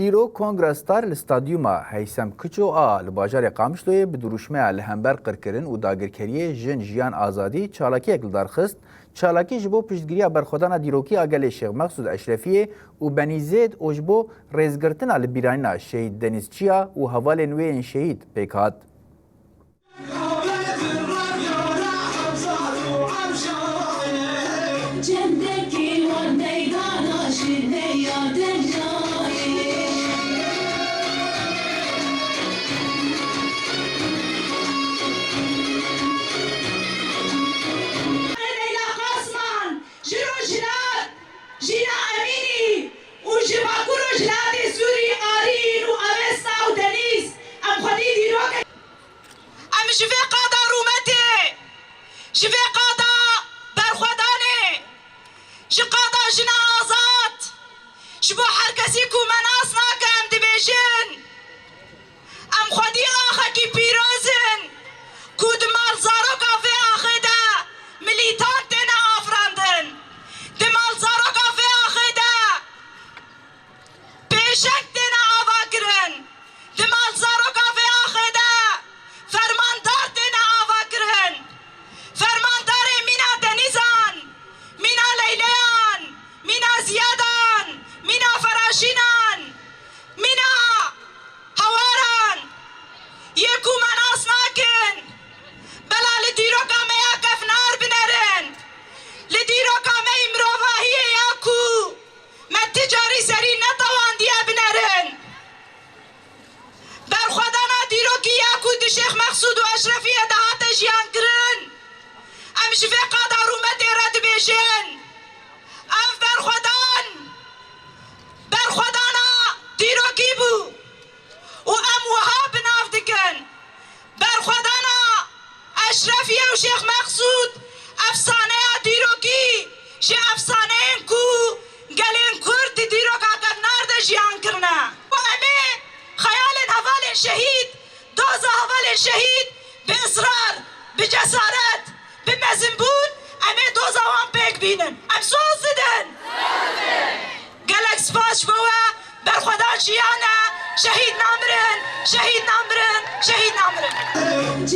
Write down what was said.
ایرو کنگرستار لستادیوما هیثم کچو آ لباجار قامشلوی به دروشمه لهمبر قرکرین و داگرکریه جن جیان آزادی چالاکی اکل خست چالاکی جبو پشتگیری برخودان دیروکی آگل شیخ مقصود اشرفیه و بنیزید و جبو ریزگرتن لبیرانینا شهید دنیزچیا و حوال نوین شهید پیکات. شبو هر کسی کو مناس ناکم دبیجن ام خودی آخه کی پیروزن کو دمال زارو کافه آخه دا ملیتان تینا آفراندن دمال زارو کافه آخه دا پیشک تینا آوا کرن دمال زارو کافه آخه دا فرماندار تینا آوا کرن فرماندار مینا دنیزان مینا لیلیان مینا زیادان مینا فراشینان مینا هواران یکو مناس ناکن بلا لدیرو کامه یا کفنار بنرن لدیرو کامه امروواهی یاکو من تجاری سری نتوان دیا بنرن برخودانا دیرو کی یاکو دی شیخ مقصود و اشرفی دهات جیان کرن ام شفقا دارومت رد بیشن ام برخودان برخودانا دیروکی بو و ام وهاب ناف دکن برخودانا اشرفیه و شیخ مقصود افسانه دیروکی شی افسانه کو گلین کرد دیروک آکر نارد جیان کرنا و امی خیال حوال شهید دوز حوال شهید به اصرار به جسارت به مزنبون امی دوز وان پیک بینن ام سوز دن گلک سپاس بوا برخدا جیانا شهید نامرن شهید نامرن شهید نامرن